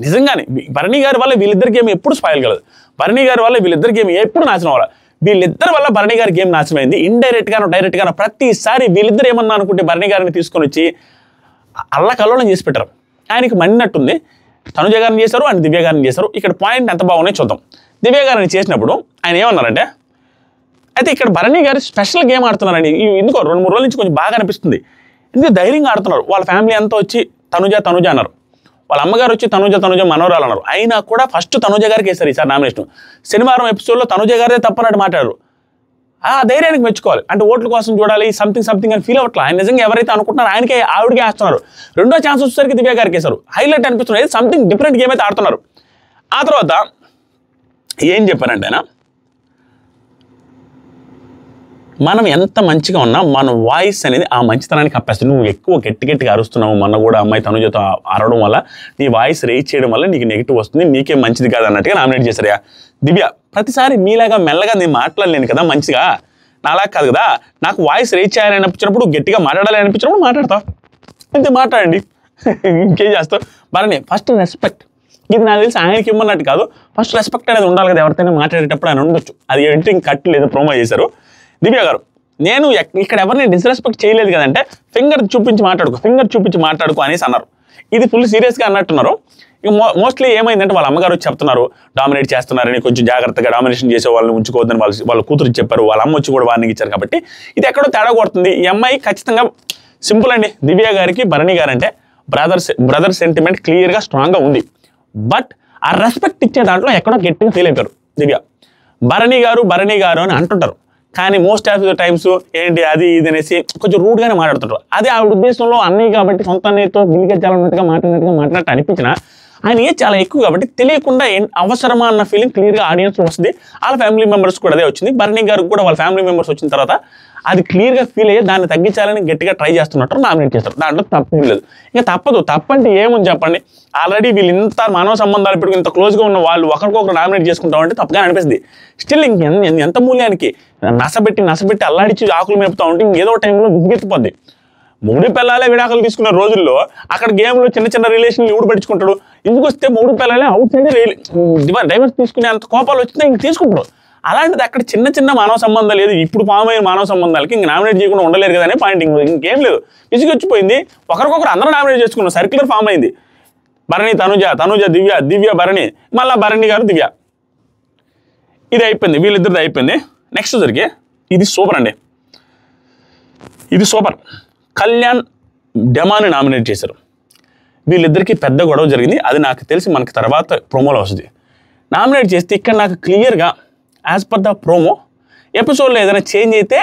నిజంగానే భరణి గారి వల్ల వీళ్ళిద్దరి గేమ్ ఎప్పుడు స్పాయిల్ కలదు, భరణి గారి వల్ల వీళ్ళిద్దరి గేమ్ ఎప్పుడు నాశనం అవ్వాలి. వీళ్ళిద్దరి వల్ల భరణి గారి గేమ్ నాశనమైంది, ఇండైరెక్ట్గానో డైరెక్ట్గానో. ప్రతిసారి వీళ్ళిద్దరు ఏమన్నా అనుకుంటే భరణి గారిని తీసుకొని వచ్చి అల్లకల్లోలం చేసి పెట్టారు. ఆయనకి మండినట్టుంది. తనుజ గారిని చేశారు అండ్ దివ్య గారిని చేశారు. ఇక్కడ పాయింట్ ఎంత బాగున్నాయో చూద్దాం. దివ్య గారిని చేసినప్పుడు ఆయన ఏమన్నారంటే, అయితే ఇక్కడ భరణి గారు స్పెషల్ గేమ్ ఆడుతున్నారండి, ఎందుకో 2-3 రోజుల నుంచి కొంచెం బాగా అనిపిస్తుంది. ఎందుకు ధైర్యంగా ఆడుతున్నారు. వాళ్ళ ఫ్యామిలీ అంతా వచ్చి తనుజ అన్నారు, వాళ్ళ అమ్మగారు వచ్చి తనుజ మనోరాలు అన్నారు. అయినా కూడా ఫస్ట్ తనుజ గారికి వేశారు ఈసారి నామినేషన్. శనివారం ఎపిసోడ్లో తనుజ గారే తప్పనట్టు మాట్లాడారు. ఆ ధైర్యానికి మెచ్చుకోవాలి. అంటే ఓట్ల కోసం చూడాలి, సంథింగ్ అని ఫీల్ అవ్వట్లా. ఆయన నిజంగా ఎవరైతే అనుకుంటున్నారో ఆవిడకే వేస్తున్నారు. రెండో ఛాన్స్ వచ్చేసరికి దివ్య గారికి వేశారు. హైలైట్ అనిపిస్తున్నారు, సంథింగ్ డిఫరెంట్ గేమ్ అయితే ఆడుతున్నారు. ఆ తర్వాత ఏం చెప్పారంటే ఆయన, మనం ఎంత మంచిగా ఉన్నా మన వాయిస్ అనేది ఆ మంచితనానికి కప్పేస్తుంది. నువ్వు ఎక్కువ గట్టిగా అరుస్తున్నావు, మొన్న కూడా అమ్మాయి తనుజతో అరవడం వల్ల నీ వాయిస్ రేజ్ చేయడం వల్ల నీకు నెగిటివ్ వస్తుంది, నీకేం మంచిది కాదు అన్నట్టుగా నామినేట్ చేశారు. దివ్య, ప్రతిసారి మీలాగా మెల్లగా నేను మాట్లాడలేను కదా, మంచిగా నాలా కాదు కదా, నాకు వాయిస్ రేజ్ చేయాలని అనిపించినప్పుడు, గట్టిగా మాట్లాడాలని అనిపించినప్పుడు మాట్లాడతావు, అంతే మాట్లాడండి, ఇంకేం చేస్తావు. భరణి ఫస్ట్ రెస్పెక్ట్, ఇది నాకు తెలిసి ఆయనకి ఇమ్మన్నట్టు కాదు, ఫస్ట్ రెస్పెక్ట్ అనేది ఉండాలి కదా, ఎవరితోనే మాట్లాడేటప్పుడు ఆయన ఉండొచ్చు. అది ఏంటి కట్ లేదు, ప్రోమో చేశారు. దివ్య గారు, నేను ఇక్కడ ఎవరిని డిస్రెస్పెక్ట్ చేయలేదు కదంటే ఫింగర్ చూపించి మాట్లాడుకో అనేసి అన్నారు. ఇది ఫుల్ సీరియస్గా అన్నట్టున్నారు. ఇక మోస్ట్లీ ఏమైందంటే వాళ్ళ అమ్మగారు చెప్తున్నారు డామినేట్ చేస్తున్నారని, కొంచెం జాగ్రత్తగా డామినేషన్ చేసే వాళ్ళని ఉంచుకోవద్దని వాళ్ళ కూతురు చెప్పారు. వాళ్ళ అమ్మ వచ్చి కూడా వార్నింగ్ ఇచ్చారు. కాబట్టి ఇది ఎక్కడో తేడా కొడుతుంది. ఈ అమ్మాయి ఖచ్చితంగా సింపుల్ అండి. దివ్య గారికి భరణి గారు అంటే బ్రదర్ సెంటిమెంట్ క్లియర్గా స్ట్రాంగ్గా ఉంది. బట్ ఆ రెస్పెక్ట్ ఇచ్చే దాంట్లో ఎక్కడో గట్టిగా ఫీల్ అయిపోయారు దివ్య. భరణి గారు అని అంటుంటారు, కానీ మోస్ట్ ఆఫ్ ద టైమ్స్ ఏంటి అది ఇది అనేసి కొంచెం రూడ్గానే మాట్లాడుతుంటారు. అదే ఆవిడ ఉద్దేశంలో అన్నయ్య కాబట్టి సొంత అన్నయ్యతో గిలిగెచ్చాలన్నట్టుగా మాట్లాడినట్టు అనిపించిన ఆయన చాలా ఎక్కువ కాబట్టి తెలియకుండా అవసరమా అన్న ఫీలింగ్ క్లియర్గా ఆడియన్స్ వస్తుంది. వాళ్ళ ఫ్యామిలీ మెంబర్స్ కూడా అదే వచ్చింది. భరణి గారికి కూడా వాళ్ళ ఫ్యామిలీ మెంబర్స్ వచ్చిన తర్వాత అది క్లియర్గా ఫీల్ అయ్యి దాన్ని తగ్గించాలని గట్టిగా ట్రై చేస్తున్నట్టు నామినేట్ చేస్తారు. దాంట్లో తప్పేం లేదు. ఇంకా తప్పంటే ఏముంది చెప్పండి. ఆల్రెడీ వీళ్ళు ఇంత మానవ సంబంధాలు పెట్టుకుని ఇంత క్లోజ్గా ఉన్న వాళ్ళు ఒకరికొకరు నామినేట్ చేసుకుంటామంటే తప్పగా అనిపిస్తుంది. స్టిల్ ఎంత మూల్యానికి నసబెట్టి అల్లాడిచి ఆకులు మేపుతా ఉంటే ఏదో టైంలో విసిగెత్తిపోద్ది. మూడు పిల్లలే విడాకులు తీసుకున్న రోజుల్లో అక్కడ గేమ్లో చిన్న రిలేషన్లు ఎవడు పట్టించుకుంటాడు. ఇందుకు వస్తే మూడు పిల్లలే అవుట్ సైడ్ డైవర్స్ తీసుకునే అంత కోపాలు వచ్చినా ఇంక తీసుకుంటారు. అలాంటిది అక్కడ చిన్న మానవ సంబంధాలు లేదు. ఇప్పుడు ఫామ్ అయిన మానవ సంబంధాలకి ఇంక నామినేట్ చేయకుండా ఉండలేరు కదా అనే పాయింట్. ఇంకేం లేదు, విసిగొచ్చిపోయింది. ఒకరికొకరు అందరూ నామినేట్ చేసుకున్నారు. సర్క్యులర్ ఫామ్ అయింది. భరణి తనుజ దివ్య భరణి, మళ్ళీ భరణి గారు దివ్య. ఇది అయిపోయింది, వీళ్ళిద్దరిది అయిపోయింది. నెక్స్ట్ జరిగే ఇది సూపర్ అండి. ఇది సూపర్. కళ్యాణ్ డెమాని నామినేట్ చేశారు. వీళ్ళిద్దరికీ పెద్ద గొడవ జరిగింది. అది నాకు తెలిసి మనకి తర్వాత ప్రోమోలో వస్తుంది. నామినేట్ చేస్తే ఇక్కడ నాకు క్లియర్గా యాజ్ పర్ ద ప్రోమో ఎపిసోడ్లో ఏదైనా చేంజ్ అయితే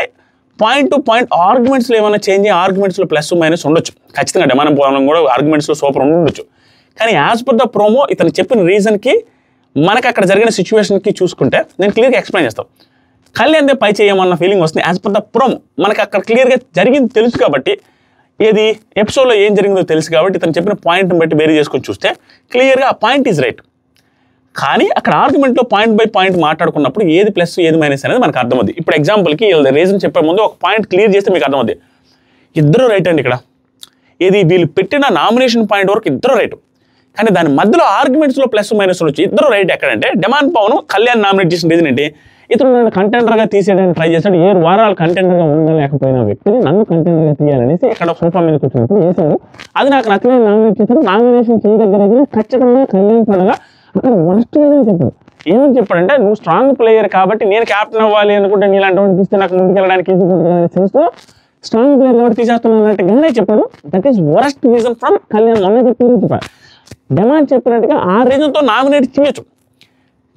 పాయింట్ టు పాయింట్ ఆర్గ్యుమెంట్స్లో ఏమైనా చేంజ్ అయ్యి ఆర్గ్యుమెంట్స్లో ప్లస్ మైనస్ ఉండొచ్చు. ఖచ్చితంగా డెమాన్ పోవడం కూడా ఆర్గ్యుమెంట్స్లో సూపర్ ఉండొచ్చు. కానీ యాజ్ పర్ ద ప్రోమో ఇతను చెప్పిన రీజన్కి మనకి అక్కడ జరిగిన సిచ్యువేషన్కి చూసుకుంటే నేను క్లియర్గా ఎక్స్ప్లెయిన్ చేస్తాను. కళ్యాణ్దే పై చేయమన్న ఫీలింగ్ వస్తుంది యాజ్ పర్ ద ప్రోమో. మనకు అక్కడ క్లియర్గా జరిగింది తెలుసు కాబట్టి, ఏది ఎపిసోడ్లో ఏం జరిగిందో తెలుసు కాబట్టి ఇతను చెప్పిన పాయింట్ని బట్టి వేరే చేసుకొని చూస్తే క్లియర్గా ఆ పాయింట్ ఈజ్ రైట్. కానీ అక్కడ ఆర్గ్యుమెంట్లో పాయింట్ బై పాయింట్ మాట్లాడుకున్నప్పుడు ఏది ప్లస్ ఏది మైనస్ అనేది మనకు అర్థమవుతుంది. ఇప్పుడు ఎగ్జాంపుల్కి రీజన్ చెప్పే ముందు ఒక పాయింట్ క్లియర్ చేస్తే మీకు అర్థమవుతుంది. ఇద్దరు రైట్ అండి ఇక్కడ. ఏది వీళ్ళు పెట్టిన నామినేషన్ పాయింట్ వరకు ఇద్దరు రైట్, కానీ దాని మధ్యలో ఆర్గ్యుమెంట్స్లో ప్లస్ మైనస్ వచ్చి ఇద్దరు రైట్ ఎక్కడంటే డెమాన్ పవన్ కళ్యాణ్ నామినేట్ చేసిన రీజన్ ఏంటి, ఇతను నన్ను కంటెండర్గా తీసేయడానికి ట్రై చేశాడు, 7 వారాలు కంటెండర్గా ఉండలేకపోయిన వ్యక్తిని నన్ను కంటెండర్గా తీయాలనేసి ఇక్కడ సోఫా మీద కూర్చున్నప్పుడు చేశాడు. అది నాకు నచ్చలేదు, నామినేట్ చేశాడు. నామినేషన్ చేయదగ్గర ఖచ్చితంగా కళ్యాణ్ పడగా అక్కడ వరస్ట్ రీజన్ చెప్పాడు. ఏమని చెప్పాడంటే, నువ్వు స్ట్రాంగ్ ప్లేయర్ కాబట్టి నేను క్యాప్టెన్ అవ్వాలి అనుకుంటే నీలాంటి వాడిని తీస్తే నాకు ముందుకెళ్ళడానికి సెన్స్తో స్ట్రాంగ్ ప్లేయర్ కాబట్టి తీసేస్తున్నానంటే చెప్పాడు. That is worst reason from Kalyan. మొన్న చెప్పాడు డెమాండ్ చెప్పినట్టుగా ఆ రీజన్తో నామినేట్ చేయొచ్చు,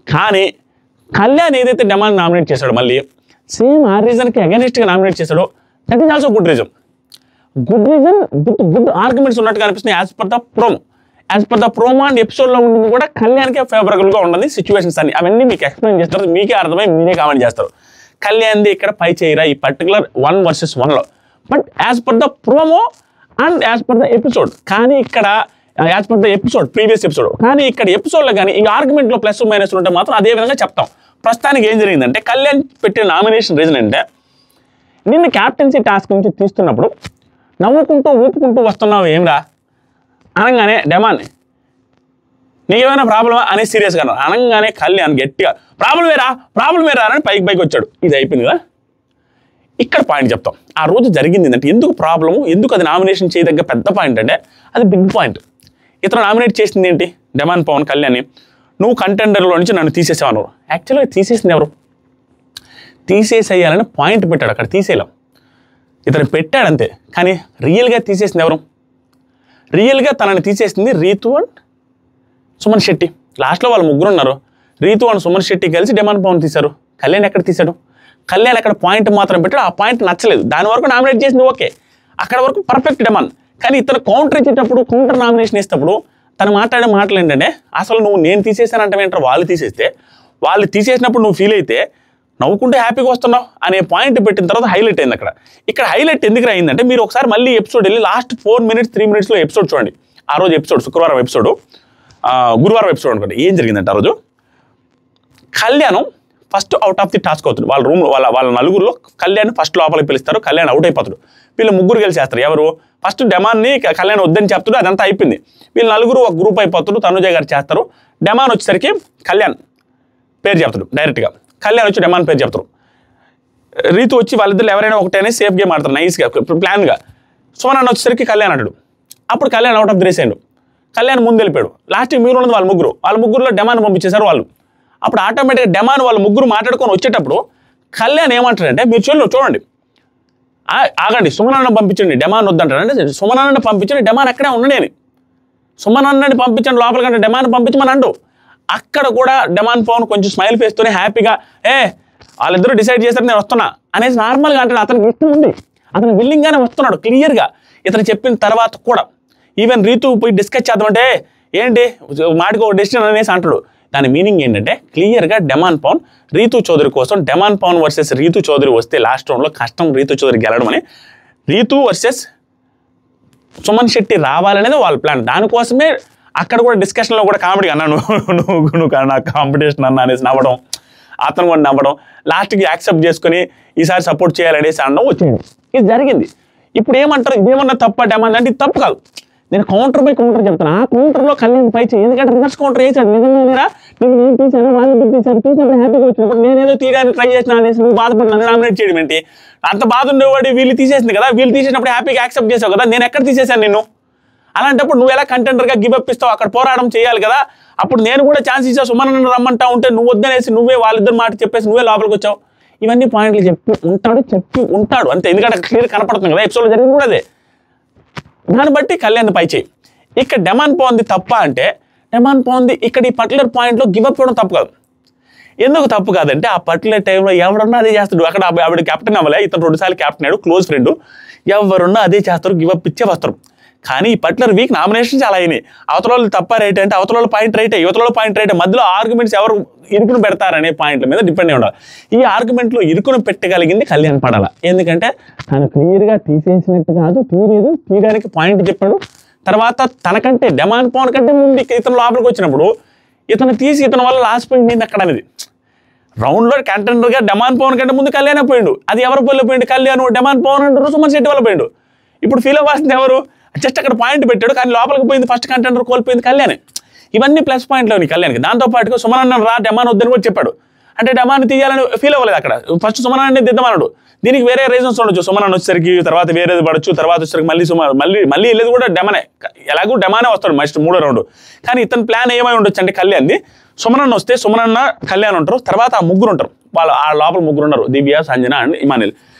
కానీ కళ్యాణ్ ఏదైతే డెమాండ్ నామినేట్ చేశాడో మళ్ళీ సేమ్ ఆ రీజన్కి అగెనిస్ట్గా నామినేట్ చేశాడో that is also good reason. Good arguments ఉన్నట్టుగా అనిపిస్తుంది as per the promo. As per the promo and ఎపిసోడ్లో ఉండింది కూడా కళ్యాణ్కే ఫేవరబుల్గా ఉండాలి సిచ్యువేషన్స్ అన్ని. అవన్నీ మీకు ఎక్స్ప్లెయిన్ చేస్తారు, మీకే అర్థమై మీరే కామెంట్ చేస్తారు. కళ్యాణ్ది ఇక్కడ పై చేయరా ఈ పర్టికులర్ 1 versus 1లో, but as per the promo and as per the episode. కానీ ఇక్కడ as per the episode previous episode, కానీ ఇక్కడ ఎపిసోడ్లో కానీ ఈ ఆర్గ్యుమెంట్లో ప్లస్ మైనస్ ఉంటే మాత్రం అదే విధంగా చెప్తాం. ప్రస్తుతానికి ఏం జరిగిందంటే, కళ్యాణ్ పెట్టిన నామినేషన్ రీజన్ అంటే, నిన్ను క్యాప్టెన్సీ టాస్క్ నుంచి తీస్తున్నప్పుడు నవ్వుకుంటూ ఊపుకుంటూ వస్తున్నావు ఏమిరా అనగానే డెమాన్ నీకేమైనా ప్రాబ్లమా అని సీరియస్గా అన్నారు. అనగానే కళ్యాణ్ గట్టిగా ప్రాబ్లం వేరా అని పైకి వచ్చాడు. ఇది అయిపోయింది కదా. ఇక్కడ పాయింట్ చెప్తాం. ఆ రోజు జరిగింది ఏంటంటే, ఎందుకు ప్రాబ్లము, ఎందుకు అది నామినేషన్ చేయదగ్గ పెద్ద పాయింట్ అంటే అది బిగ్ పాయింట్. ఇతను నామినేట్ చేసింది ఏంటి, డెమాన్ పవన్ కళ్యాణ్ని నువ్వు కంటెండర్లో నుంచి నన్ను తీసేసావు అన్నారు. యాక్చువల్గా తీసేసింది ఎవరు, తీసేసేయాలని పాయింట్ పెట్టాడు, అక్కడ తీసేయలేం. ఇతను పెట్టాడంతే, కానీ రియల్గా తీసేసింది ఎవరు, రియల్గా తనని తీసేసింది రీతు అండ్ సుమన్ శెట్టి. లాస్ట్లో వాళ్ళు ముగ్గురు ఉన్నారు. రీతు అండ్ సుమన్ శెట్టి కలిసి డెమాన్ పవన్ తీశారు. కళ్యాణ్ ఎక్కడ తీశాడు, కళ్యాణ్ అక్కడ పాయింట్ మాత్రం పెట్టాడు. ఆ పాయింట్ నచ్చలేదు, దాని వరకు నామినేట్ చేసింది ఓకే, అక్కడ వరకు పర్ఫెక్ట్ డెమాన్. కానీ ఇతను కౌంటర్ ఇచ్చేటప్పుడు, కౌంటర్ నామినేషన్ ఇస్తేటప్పుడు తను మాట్లాడే మాటలు ఏంటంటే, అసలు నువ్వు నేను తీసేసానంటే ఏంటారు, వాళ్ళు తీసేస్తే, వాళ్ళు తీసేసినప్పుడు నువ్వు ఫీల్ అయితే నవ్వుకుంటే హ్యాపీగా వస్తున్నావు అనే పాయింట్ పెట్టిన తర్వాత హైలైట్ అయింది అక్కడ. ఇక్కడ హైలైట్ ఎందుకు అయిందంటే, మీరు ఒకసారి మళ్ళీ ఎపిసోడ్ వెళ్ళి లాస్ట్ 4 minutes 3 minutesలో ఎపిసోడ్ చూడండి. ఆ రోజు ఎపిసోడ్ శుక్రవారం ఎపిసోడ్, గురువారం ఎపిసోడ్ అనుకోండి. ఏం జరిగిందంటే, ఆ రోజు కళ్యాణం first out of the task అవుతుంది. వాళ్ళ రూమ్ వాళ్ళ నలుగురిలో కళ్యాణ్ ఫస్ట్ లోపలికి పిలుస్తారు. కళ్యాణ్ అవుట్ అయిపోతాడు. వీళ్ళు ముగ్గురు కలిసి చేస్తారు. ఎవరు ఫస్ట్ డెమాన్ని కళ్యాణ్ వద్దని చెప్తాడు, అదంతా అయిపోయింది. వీళ్ళు నలుగురు ఒక గ్రూప్ అయిపోతారు. తనుజ గారు చేస్తారు. డెమాన్ వచ్చేసరికి కళ్యాణ్ పేరు చెప్తాడు డైరెక్ట్గా. కళ్యాణ్ వచ్చి డెమాన్ పేరు చెప్తారు. రీతు వచ్చి వాళ్ళిద్దరు ఎవరైనా ఒకటైనా సేఫ్ గేమ్ ఆడతారు నైస్గా ప్లాన్గా. సుమన్ వచ్చేసరికి కళ్యాణ్ అంటాడు. అప్పుడు Kalyan out of the race అయ్యాడు. కళ్యాణ్ ముందు వెళ్ళిపోయాడు. లాస్ట్ మీరు ఉన్నది వాళ్ళ ముగ్గురులో డెమాన్ పంపించేశారు వాళ్ళు. అప్పుడు ఆటోమేటిక్గా డెమాన్ వాళ్ళు ముగ్గురు మాట్లాడుకొని వచ్చేటప్పుడు కళ్యాణ్ ఏమంటాడంటే, మీరు చూడండి ఆగండి, సుమనన్న పంపించండి, డెమాన్ వద్దంటాడంటే, సుమనన్న పంపించండి, డెమాన్ అక్కడే ఉండనేది. సుమనన్నని పంపించండి లోపలికంటే డెమాన్ పంపించమని అండు. అక్కడ కూడా డెమాన్ పవన్ కొంచెం స్మైల్ ఫేస్తోనే హ్యాపీగా వాళ్ళిద్దరూ డిసైడ్ చేస్తారు నేను వస్తున్నా అనేసి నార్మల్గా అంటాడు. అతనికి ఇష్టం ఉంది, అతను విల్లింగ్గానే వస్తున్నాడు క్లియర్గా. ఇతను చెప్పిన తర్వాత కూడా ఈవెన్ రీతు పోయి డిస్కస్ చేద్దామంటే ఏంటి మాటికి ఒక డెసిషన్ అనేసి అంటాడు. దాని మీనింగ్ ఏంటంటే, క్లియర్గా డెమాన్ పవన్ రీతు చౌదరి కోసం, డెమాన్ పవన్ వర్సెస్ రీతు చౌదరి వస్తే లాస్ట్ రౌండ్లో కష్టం రీతు చౌదరి గెలవడం అని, రీతు వర్సెస్ సుమన్ శెట్టి రావాలనేది వాళ్ళ ప్లాన్. దానికోసమే అక్కడ కూడా డిస్కషన్లో కూడా కామెడీ అన్నా నువ్వు నా కాంపిటీషన్ అన్న అనేసి నవ్వడం, అతను కూడా నవ్వడం, లాస్ట్కి యాక్సెప్ట్ చేసుకుని ఈసారి సపోర్ట్ చేయాలనేసి అనడం వచ్చింది. ఇది జరిగింది. ఇప్పుడు ఏమంటారు, ఇదేమన్నా తప్ప డెమాన్ అంటే ఇది తప్పు కాదు. నేను కౌంటర్ బై కౌంటర్ చెప్తాను. ఆ కౌంటర్లో కళ్యాణ్ పై చేయి, ఎందుకంటే రివర్స్ కౌంటర్ వేసాడు. నిజంగా నేను ఏం తీసాను, వాళ్ళు తీసినప్పుడు హ్యాపీగా వచ్చినప్పుడు నేనేదో తీయడానికి ట్రై చేసిన అనేసి నువ్వు బాధపడినాను నామినేట్ చేయడం ఏంటి, అంత బాధ ఉండేవాడు. వీళ్ళు తీసేసింది కదా, వీళ్ళు తీసేసినప్పుడు హ్యాపీగా యాక్సెప్ట్ చేసావు కదా, నేను ఎక్కడ తీసేశాను నిన్ను. అలాంటప్పుడు నువ్వు ఎలా కంటెండర్గా గివప్ ఇస్తావు, అక్కడ పోరాటం చేయాలి కదా. అప్పుడు నేను కూడా ఛాన్స్ ఇచ్చా, సుమనన్న రమ్మంటా ఉంటే నువ్వు వద్దనేసి నువ్వే వాళ్ళిద్దరు మాట చెప్పేసి నువ్వే లోపలికి వచ్చావు. ఇవన్నీ పాయింట్లు చెప్పి ఉంటాడు అంతే. ఎందుకంటే క్లియర్ కనపడుతుంది కదా, ఎపిసోడ్లో జరిగింది కూడా అదే. దాన్ని బట్టి కళ్యాణ్ పై చేయి. ఇక్కడ డెమాన్ పవన్ది తప్ప అంటే, డెమాన్ పవన్ది ఇక్కడ ఈ పర్టికులర్ పాయింట్లో గివప్ ఇవ్వడం తప్పు కాదు. ఎందుకు తప్పు కాదంటే, ఆ పర్టికులర్ టైంలో ఎవరన్నా అదే చేస్తాడు. అక్కడ ఆవిడ కెప్టెన్ అవ్వలే, ఇతను 2 సార్లు కెప్టెన్ అయ్యాడు, క్లోజ్ ఫ్రెండ్, ఎవరున్నా అదే చేస్తారు, గివప్ ఇచ్చే వస్తారు. కానీ ఈ పర్టికులర్ వీక్ నామినేషన్ చాలా అయినాయి. అవతల వాళ్ళు తప్ప రైట్ అంటే అవతల వాళ్ళు పాయింట్ రైట్, యువతల వాళ్ళు పాయింట్ రైట్, మధ్యలో ఆర్గ్యుమెంట్స్ ఎవరు ఇరుకును పెడతారనే పాయింట్ల మీద డిపెండ్ అయి ఉండాలి. ఈ ఆర్గ్యుమెంట్లో ఇరుకును పెట్టగలిగింది కళ్యాణ్ పడాల. ఎందుకంటే తను క్లియర్గా తీసేసినట్టు కాదు, తీయడానికి పాయింట్ చెప్పాడు. తర్వాత తనకంటే డెమాన్ పవన్ కంటే ముందు ఇతను లోపలికి వచ్చినప్పుడు ఇతను తీసి ఇతని వల్ల లాస్ట్ పాయింట్ నేను అక్కడ అనేది రౌండ్లో కంటెండర్గా డెమాన్ పవన్ కంటే ముందు కళ్యాణ్ పోయిండు. అది ఎవరి వల్ల పోయిండు? కళ్యాణ్. డెమాన్ పవన్ అంటారు, సుమన్ శెట్టి వల్ల పోయిండు. ఇప్పుడు ఫీల్ అవ్వాల్సింది ఎవరు? జస్ట్ అక్కడ పాయింట్ పెట్టాడు, కానీ లోపలికి పోయింది ఫస్ట్ కంటెండర్, కోల్పోయింది కళ్యాణ్. ఇవన్నీ ప్లస్ పాయింట్లు ఉన్నాయి కళ్యాణ్కి. దాంతోపాటుగా సుమన్ అన్న రా డెమాన్ వద్దని కూడా చెప్పాడు. అంటే డెమాన్ తీయాలని ఫీల్ అవ్వలేదు అక్కడ. ఫస్ట్ సుమన్ అన్నీ దిద్దమన్నాడు. దీనికి వేరే రీజన్స్ ఉండొచ్చు. సుమన్ అన్న వచ్చేసరికి తర్వాత వేరేది పడవచ్చు, తర్వాత వచ్చేసరికి మళ్ళీ వెళ్ళేది కూడా డెమనే. ఎలాగో డెమానే వస్తాడు నెక్స్ట్ 3వ రౌండ్. కానీ ఇతని ప్లాన్ ఏమై ఉండొచ్చు అంటే కళ్యాణ్ది, సుమన్ అన్న వస్తే సుమన్ అన్న కళ్యాణ్ ఉంటారు, తర్వాత ఆ ముగ్గురు ఉంటారు, వాళ్ళు ఆ లోపల ముగ్గురు ఉన్నారు, దివ్య, సంజన అండ్ ఇమానిల్.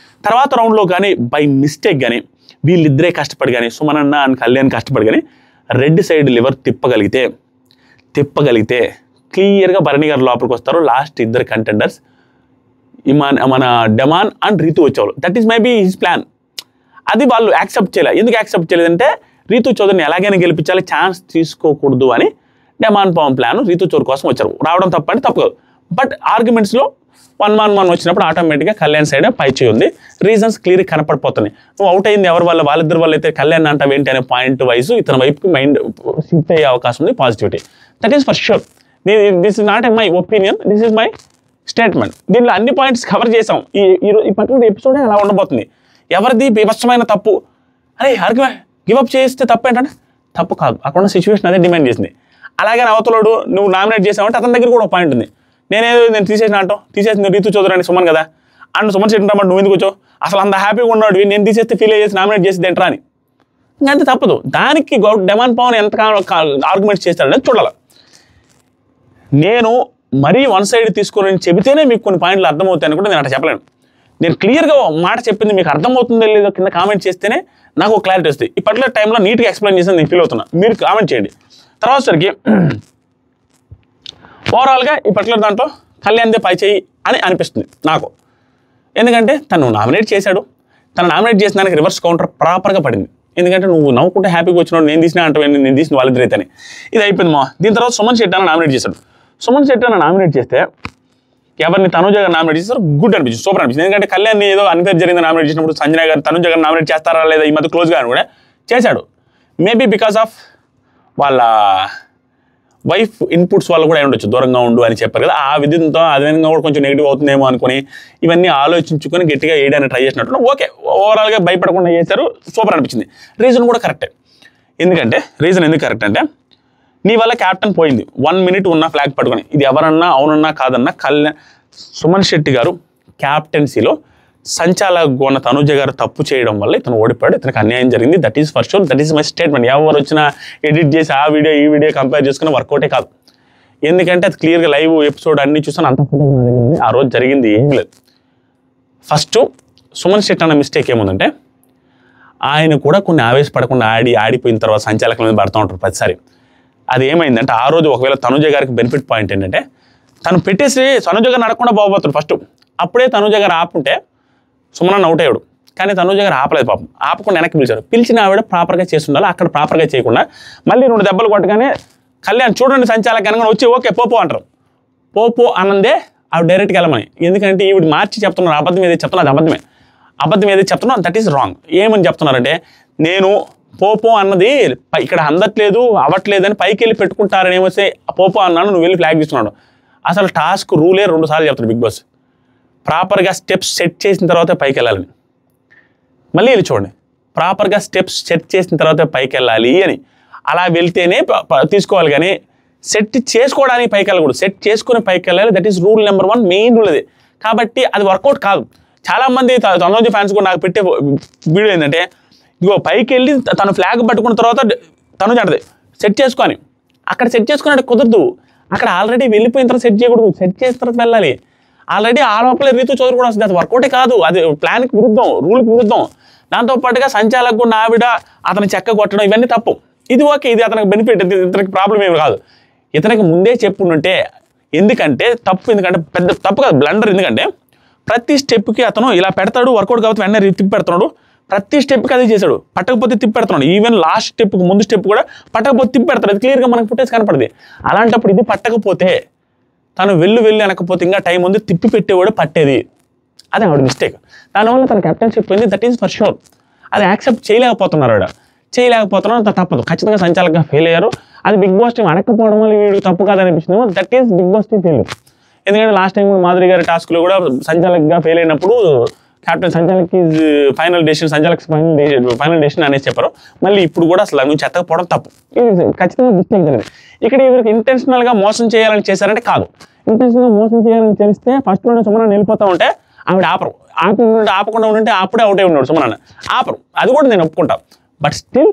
తర్వాత రౌండ్లో కానీ బై మిస్టేక్ కానీ వీళ్ళిద్దరే కష్టపడి కానీ సుమన్ అన్న అండ్ కళ్యాణ్ కష్టపడి కానీ రెడ్ సైడ్ లివర్ తిప్పగలిగితే క్లియర్గా భరణి గారు లోపలికి వస్తారు. లాస్ట్ ఇద్దరు కంటెండర్స్ మన డెమాన్ అండ్ రీతు వచ్చేవాళ్ళు. That is maybe his plan. అది వాళ్ళు యాక్సెప్ట్ చేయలేదు. ఎందుకు యాక్సెప్ట్ చేయలేదంటే రీతు చౌదరిని ఎలాగైనా గెలిపించాలి, ఛాన్స్ తీసుకోకూడదు అని డెమాన్ పవన్ ప్లాన్ రీతు చౌదరి కోసం వచ్చారు. రావడం తప్పంటే తప్పు కాదు. బట్ ఆర్గ్యుమెంట్స్లో 1-1 వచ్చినప్పుడు ఆటోమేటిక్గా కళ్యాణ్ సైడ్ పై చేయి ఉంది. రీజన్స్ క్లియర్గా కనపడిపోతున్నాయి. నువ్వు అవుట్ అయింది ఎవరి వల్ల? వాళ్ళిద్దరి వల్ల అయితే కళ్యాణ్ అంటావు ఏంటి అనే పాయింట్ వైజ్ ఇతని వైపుకి మైండ్ షిఫ్ట్ అయ్యే అవకాశం ఉంది. Positivity, that is for sure. This is not my opinion, this is my statement. దీనిలో అన్ని పాయింట్స్ కవర్ చేసాం. ఈ పర్టికులర్ ఎపిసోడే అలా ఉండబోతుంది. ఎవరిది బీభత్సమైన తప్పు? అరే గివప్ చేస్తే తప్పు ఏంటంటే తప్పు కాదు, అక్కడ సిచ్యువేషన్ అదే డిమాండ్ చేసింది. అలాగే అవతలోడు నువ్వు నామినేట్ చేసావంటే అతని దగ్గర కూడా ఒక పాయింట్ ఉంది. నేను తీసేసిన అంటావు, తీసేసింది రీతు చౌదరి అని సుమన్ కదా, అండ్ సుమన్ శెట్టి రమ్మంటే నువ్వు ఎందుకు వచ్చావు? అసలు అంత హ్యాపీగా ఉన్నాడు, నేను తీసేస్తే ఫీల్ చేసి నామినేట్ చేసి ఏంట్రా అని. ఇంకంతే తప్పదు. దానికి డెమాన్ పవన్ ఎంత ఆర్గ్యుమెంట్స్ చేస్తాడనేది చూడాలి. నేను మరీ వన్ సైడ్ తీసుకుని చెబితేనే మీకు కొన్ని పాయింట్లు అర్థమవుతాయని కూడా నేను అట్లా చెప్పలేను. నేను క్లియర్గా మాట చెప్పింది మీకు అర్థమవుతుందో లేదో కింద కామెంట్ చేస్తేనే నాకు క్లారిటీ వస్తుంది. ఈ పర్టికులర్ టైంలో నీట్గా ఎక్స్ప్లెయిన్ చేసి నేను ఫీల్ అవుతున్నా. మీరు కామెంట్ చేయండి. తర్వాత సరికి ఓవరాల్గా ఈ పర్టికులర్ దాంట్లో కళ్యాణ్దే పై చేయి అని అనిపిస్తుంది నాకు. ఎందుకంటే తను నామినేట్ చేశాడు, తను నామినేట్ చేసిన దానికి రివర్స్ కౌంటర్ ప్రాపర్గా పడింది. ఎందుకంటే నువ్వు నవ్వుకుంటే హ్యాపీగా వచ్చినాడు, నేను తీసిన అంటే నేను తీసిన వాళ్ళిద్దరైతే అని ఇది అయిపోయింది. దీని తర్వాత సుమన్ శెట్టి అని నామినేట్ చేశాడు. సుమన్ శెట్టి అని నామినేట్ చేస్తే ఎవరిని తనుజ గారు నామినేట్ చేస్తారు, గుడ్ అనిపించింది, సూపర్ అనిపించింది. ఎందుకంటే కళ్యాణ్ ఏదో అన్ఫేర్ జరిగింది నామినేట్ చేసినప్పుడు సంజన గారు తనుజ గారు నామినేట్ చేస్తారా లేదా ఈ మధ్య క్లోజ్గా అని కూడా చేశాడు. మేబీ బికాస్ ఆఫ్ వాళ్ళ వైఫ్ ఇన్పుట్స్ వల్ల కూడా ఉండొచ్చు, దూరంగా ఉండు అని చెప్పారు కదా, ఆ విధంతో అదేవిధంగా కూడా కొంచెం నెగిటివ్ అవుతుందేమో అనుకుని ఇవన్నీ ఆలోచించుకొని గట్టిగా వేయడానికి ట్రై చేసినట్టు. ఓకే, ఓవరాల్గా భయపడకుండా చేశారు, సూపర్ అనిపించింది. రీజన్ కూడా కరెక్టే. ఎందుకంటే రీజన్ ఎందుకు కరెక్ట్ అంటే నీ వల్ల క్యాప్టెన్ పోయింది, 1 minute ఉన్న ఫ్లాగ్ పట్టుకొని. ఇది ఎవరన్నా అవునన్నా కాదన్నా సుమన్ శెట్టి గారు క్యాప్టెన్సీలో సంచాలకుగా ఉన్న తనుజ గారు తప్పు చేయడం వల్ల ఇతను ఓడిపోయాడు, ఇతనికి అన్యాయం జరిగింది. That is for sure, that is my statement. ఎవరు వచ్చినా ఎడిట్ చేసి ఆ వీడియో ఈ వీడియో కంపేర్ చేసుకుని వర్కౌటే కాదు. ఎందుకంటే అది క్లియర్గా లైవ్ ఎపిసోడ్ అన్ని చూసాను, అంత ఫుటేజ్ నా దగ్గర ఉంది. ఆ రోజు జరిగింది ఏం లేదు. ఫస్ట్ సుమన్ శెట్టి అన్న మిస్టేక్ ఏముందంటే ఆయన కూడా కొన్ని ఆవేశపడకుండా ఆడిపోయిన తర్వాత సంచాలకుల మీద పడుతూ ఉంటారు ప్రతిసారి. అది ఏమైందంటే ఆ రోజు ఒకవేళ తనుజ గారికి బెనిఫిట్ పాయింట్ ఏంటంటే తను పెట్టేసి తనుజ గారు నడకుండా బాగుపోతాడు ఫస్ట్. అప్పుడే తనుజ గారు ఆపుంటే సుమన్ అవుట్ అయ్యాడు. కానీ తనుజ గారు ఆపలేదు పాపం, ఆపకుండా వెనక్కి పిలిచాడు. పిలిచిన ఆవిడ ప్రాపర్గా చేస్తుండాలి, అక్కడ ప్రాపర్గా చేయకుండా మళ్ళీ 2 దెబ్బలు కొట్టగానే కళ్యాణ్ చూడండి సంచాలక కనుక వచ్చి ఓకే పోపో అంటారు. పోపో అన్నదే ఆవిడ డైరెక్ట్గా వెళ్ళమని. ఎందుకంటే ఈవిడ మార్చి చెప్తున్నారు, అబద్ధం ఏదైతే చెప్తున్నారు అది అబద్ధం ఏదైతే చెప్తున్నా దట్ ఈస్ రాంగ్. ఏమని చెప్తున్నారంటే నేను పోపో అన్నది ఇక్కడ అందట్లేదు అవ్వట్లేదు అని పైకి వెళ్ళి పెట్టుకుంటారని ఏమొస్తే పోపో అన్నాను, నువ్వు వెళ్ళి ఫ్లాగ్ తీసుకున్నాడు. అసలు టాస్క్ రూలే 2 సార్లు చెప్తాడు బిగ్ బాస్, ప్రాపర్గా స్టెప్స్ సెట్ చేసిన తర్వాత పైకి వెళ్ళాలని. మళ్ళీ వెళ్ళి చూడండి, ప్రాపర్గా స్టెప్స్ సెట్ చేసిన తర్వాత పైకి వెళ్ళాలి అని. అలా వెళ్తేనే తీసుకోవాలి, కానీ సెట్ చేసుకోవడానికి పైకి వెళ్ళకూడదు, సెట్ చేసుకుని పైకి వెళ్ళాలి. That is rule number 1, main rule అది. కాబట్టి అది వర్కౌట్ కాదు. చాలామంది తనుజ ఫ్యాన్స్ కూడా నాకు పెట్టే వీడియో ఏంటంటే ఇగో పైకి వెళ్ళి తను ఫ్లాగ్ పట్టుకున్న తర్వాత తనుజ అంటది సెట్ చేసుకొని, అక్కడ సెట్ చేసుకున్నట్టు కుదరదు. అక్కడ ఆల్రెడీ వెళ్ళిపోయిన తర్వాత సెట్ చేయకూడదు, సెట్ చేసిన తర్వాత వెళ్ళాలి. ఆల్రెడీ ఆ లోపల రీతు చౌదరి కూడా వస్తుంది, అది వర్కౌటే కాదు, అది ప్లాన్కి విరుద్ధం, రూల్కి విరుద్ధం. దాంతోపాటుగా సంచాలకు ఆవిడ అతని చెక్క కొట్టడం ఇవన్నీ తప్పు. ఇది ఓకే, ఇది అతనికి బెనిఫిట్, ఇతనికి ప్రాబ్లం ఏమి కాదు. ఇతనికి ముందే చెప్పుంటే ఎందుకంటే పెద్ద తప్పు కాదు, బ్లండర్. ఎందుకంటే ప్రతి స్టెప్కి అతను ఇలా పెడతాడు, వర్కౌట్ కాబట్టి వెంటనే తిప్పి పెడుతున్నాడు. ప్రతి స్టెప్కి అదే చేశాడు. పట్టకపోతే తిప్పి పెడుతున్నాడు. ఈవెన్ లాస్ట్ స్టెప్కి ముందు స్టెప్ కూడా పట్టకపోతే తిప్పి పెడతాడు. అది క్లియర్గా మనకు ఫుటేజ్ కనపడుతుంది. అలాంటప్పుడు ఇది పట్టకపోతే తను వెళ్ళి అనకపోతే ఇంకా టైం ఉంది తిప్పి పెట్టేవాడు పట్టేది. అదే ఆవిడ మిస్టేక్. దానివల్ల తన కెప్టెన్షిప్ పోయింది. That is for sure. అది యాక్సెప్ట్ చేయలేకపోతున్నారు ఆవిడ. తప్పదు. ఖచ్చితంగా సంచాలకుగా ఫెయిల్ అయ్యారు. అది బిగ్ బాస్ టీం అడగకపోవడం వల్ల వీడు తప్పు కాదనిపించింది. That is Bigg Boss team fail. ఎందుకంటే లాస్ట్ టైం మాధురి గారి టాస్క్లో కూడా సంచాలకుగా ఫెయిల్ అయినప్పుడు కెప్టెన్ సంచాలక్ ఈజ్ ఫైనల్ డెసిషన్ అనేసి చెప్పారు. మళ్ళీ ఇప్పుడు కూడా అసలు నువ్వు చెత్తకపోవడం తప్పు. ఇది ఖచ్చితంగా మిస్టేక్ జరిగింది. ఇక్కడ ఇవరికి ఇంటెన్షనల్గా మోసం చేయాలని చేశారంటే కాదు. ఇంటెన్షనల్గా మోసం చేయాలని తెలిస్తే ఫస్ట్లోనే సుమన వెళ్ళిపోతూ ఉంటే ఆవిడ ఆపకుండా ఉంటే అప్పుడే అవుట్ అయి ఉన్నాడు సుమన. ఆపరు, అది కూడా నేను ఒప్పుకుంటా. బట్ స్టిల్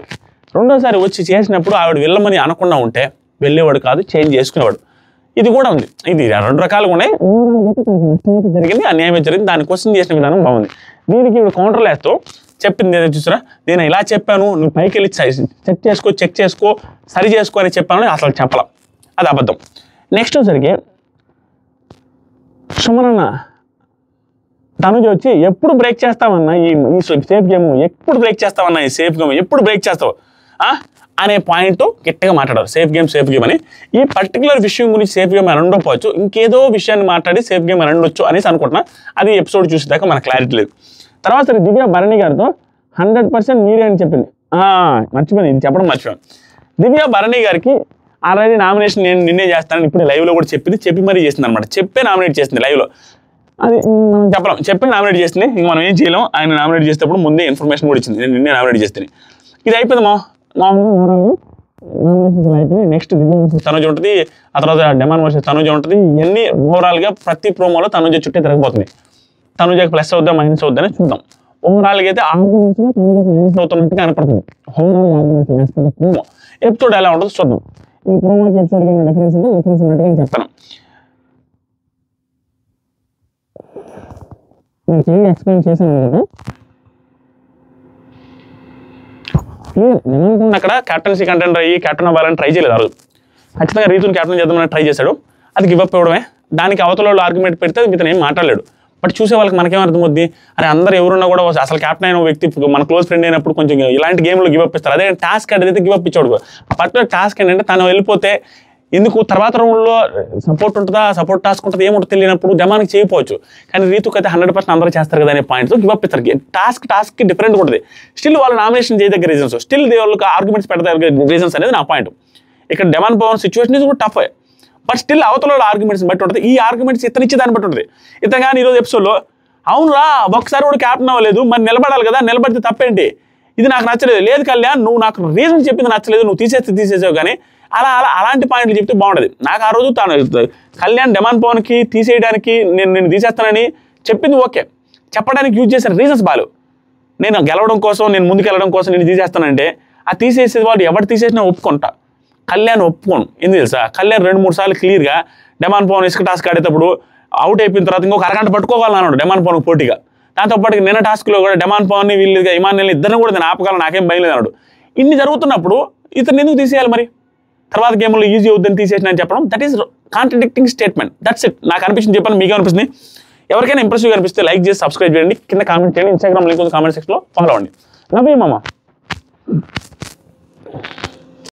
రెండోసారి వచ్చి చేసినప్పుడు ఆవిడ వెళ్ళమని అనకుండా ఉంటే వెళ్ళేవాడు కాదు, చేంజ్ చేసుకునేవాడు. ఇది కూడా ఉంది. ఇది రెండు రకాలుగా ఉన్నాయి. జరిగింది, అన్యాయం జరిగింది. దాన్ని క్వశ్చన్ చేసిన విధానం బాగుంది. దీనికి ఇప్పుడు కౌంటర్లు వేస్తూ చెప్పింది ఏదో చూసారా, నేను ఇలా చెప్పాను, నువ్వు పైకి వెళ్ళి చెక్ చేసుకో సరి చేసుకో అని చెప్పాను. అసలు చెప్పాల, అది అబద్ధం. నెక్స్ట్ వచ్చరికి సుమనన్న తనుజ వచ్చి ఎప్పుడు బ్రేక్ చేస్తావన్నా ఈ సేఫ్ గేమ్, ఎప్పుడు బ్రేక్ చేస్తావన్నా ఈ సేఫ్ గేమ్, ఎప్పుడు బ్రేక్ చేస్తావు అనే పాయింట్ గట్టిగా మాట్లాడారు. సేఫ్ గేమ్ అని. ఈ పర్టికులర్ విషయం గురించి సేఫ్ గేమ్ అని ఉండకపోవచ్చు, ఇంకేదో విషయాన్ని మాట్లాడి సేఫ్ గేమ్ అని ఉండొచ్చు అనేసి అనుకుంటున్నా. అది ఎపిసోడ్ చూసేదాకా మనకు క్లారిటీ లేదు. తర్వాత దివ్య భరణి గారితో 100% మీరే అని చెప్పింది. మర్చిపోయింది, ఇది చెప్పడం మర్చిపోయాను. దివ్య భరణి గారికి ఆల్రెడీ నామినేషన్ నేను నిన్నే చేస్తానని ఇప్పుడు లైవ్లో కూడా చెప్పి మరీ చేసింది అనమాట. చెప్పే నామినేట్ చేసింది లైవ్లో. అది మనం చెప్పి నామినేట్ చేస్తుంది. ఇంక మనం ఏం చేయలేం. ఆయన నామినేట్ చేసేటప్పుడు ముందే ఇన్ఫర్మేషన్ కూడా ఇచ్చింది, నేను నిన్నే నామినేట్ చేస్తాను. ఇది అయిపోయింది నెక్స్ట్ తనుజ ఉంటుంది, ఆ తర్వాత డెమాన్ వర్సెస్ తనుజ ఉంటుంది. ఇవన్నీ ఓవరాల్గా ప్రతి ప్రోమోలో తనుజ చుట్టే తిరగబోతుంది. తనుజకి ప్లస్ అవుద్దా మైనస్ అవుద్దని చూద్దాం. ఓవరాల్గా అయితే మైనస్ అవుతున్నట్టు కనపడుతుంది. ఎపిసోడ్ ఎలా ఉంటుందో చూద్దాం. ఈ ప్రోమోకి ఎపిసోడ్కి డిఫరెన్స్ ఉన్నట్టుగా చెప్తాను. నేను ఎక్స్ప్లెయిన్ చేశాను కదా. అక్కడ క్యాప్టెన్సీ కంటెంట్ అయ్యి క్యాప్టెన్ అవ్వాలని ట్రై చేయలేదు. ఆ రోజు ఖచ్చితంగా రీతుని క్యాప్టెన్ చేద్దామని ట్రై చేశాడు. అది గివ్ అప్ ఇవ్వడమే. దానికి అవతల వాళ్ళు ఆర్గ్యుమెంట్ పెడితే ఇతను ఏం మాట్లాడలేడు. బట్ చూసే వాళ్ళకి మనకేం అర్థమవుద్ది, అరే అందరు ఎవరున్నా కూడా అసలు క్యాప్టెన్ అయిన వ్యక్తి మన క్లోజ్ ఫ్రెండ్ అయినప్పుడు కొంచెం ఇలాంటి గేమ్లో గివ్ అప్ ఇస్తారు. అదే టాస్క్ అడిగితే గివ్ అప్ ఇచ్చాడు. ఆ పర్టికులర్ టాస్క్ ఏంటంటే తను వెళ్ళిపోతే ఎందుకు తర్వాత రౌండ్లో సపోర్ట్ ఉంటుందా, సపోర్ట్ టాస్క్ ఉంటుంది ఏముంటుంది తెలియనప్పుడు డెమాన్కి చేయకపోవచ్చు. కానీ రీతుకి అయితే 100% అందరూ చేస్తారు కదా అనే పాయింట్తో గివ్ అప్ ఇస్తారు. టాస్క్కి డిఫరెంట్ ఉంటుంది. స్టిల్ వాళ్ళు నామినేషన్ చేయదగ్గర రీజన్స్, స్టిల్ వాళ్ళకి ఆర్గ్యుమెంట్స్ పెడతారు రీజన్స్ అనేది నా పాయింట్. ఇక్కడ డెమాన్ పవన్ సిచ్యువేషన్ ఇది కూడా టఫ్. బట్ స్టిల్ అవతల ఆర్గ్యుమెంట్స్ బట్టి ఉంటుంది. ఈ ఆర్గ్యుమెంట్స్ ఇతనిచ్చే దాన్ని బట్టి ఉంటుంది. ఇతను కానీ ఈరోజు ఎపిసోడ్లో అవునురా ఒకసారి కూడా క్యాప్టెన్ అవ్వలేదు, మరి నిలబడాలి కదా, నిలబడితే తప్పేంటి, ఇది నాకు నచ్చలేదు, లేదు కళ్యాణ్ నువ్వు నాకు రీజన్ చెప్పింది నచ్చలేదు, నువ్వు తీసేసావు. కానీ అలాంటి పాయింట్లు చెప్తే బాగుండదు. నాకు ఆ రోజు తాను కళ్యాణ్ డెమాన్ పవన్కి తీసేయడానికి నేను తీసేస్తానని చెప్పింది ఓకే, చెప్పడానికి యూజ్ చేసిన రీజన్స్ బాలు. నేను గెలవడం కోసం, నేను ముందుకు వెళ్ళడం కోసం నేను తీసేస్తానంటే ఆ తీసేసే వాళ్ళు ఎవరు తీసేసినా ఒప్పుకుంటా. కళ్యాణ్ ఒప్పుకోను. ఎందుకు తెలుసా, కళ్యాణ్ 2-3 సార్లు క్లియర్గా డెమాన్ పవన్ ఇసుక టాస్క్ ఆడేటప్పుడు అవుట్ అయిపోయిన తర్వాత ఇంకొక అరగంట పట్టుకోవాలన్నాడు డెమాన్ పవన్ పోటీగా. దాంతోపాటు నిన్న టాస్క్లో కూడా డెమాన్ పవన్ని వీళ్ళుగా ఇమాన్యుల్ని ఇద్దరిని కూడా నేను ఆపగలను, నాకేం భయం లేదు అన్నాడు. ఇన్ని జరుగుతున్నప్పుడు ఇతను ఎందుకు తీసేయాలి మరి, తర్వాత గేమ్లో ఈజీ అవుద్దని తీసేసిన అని చెప్పడం that is contradicting statement. That's it. నాకు అనిపించింది చెప్పాను, మీకే అనిపిస్తుంది. ఎవరికైనా ఇంప్రెసివ్గా అనిపిస్తే లైక్ చేసి సబ్స్క్రైబ్ చేయండి, కింద కామెంట్ చేయండి, ఇన్స్టాగ్రామ్ లింక్ ఉంది కామెంట్ సెక్షన్లో ఫాలో అవ్వండి. లవ్ యూ మామ.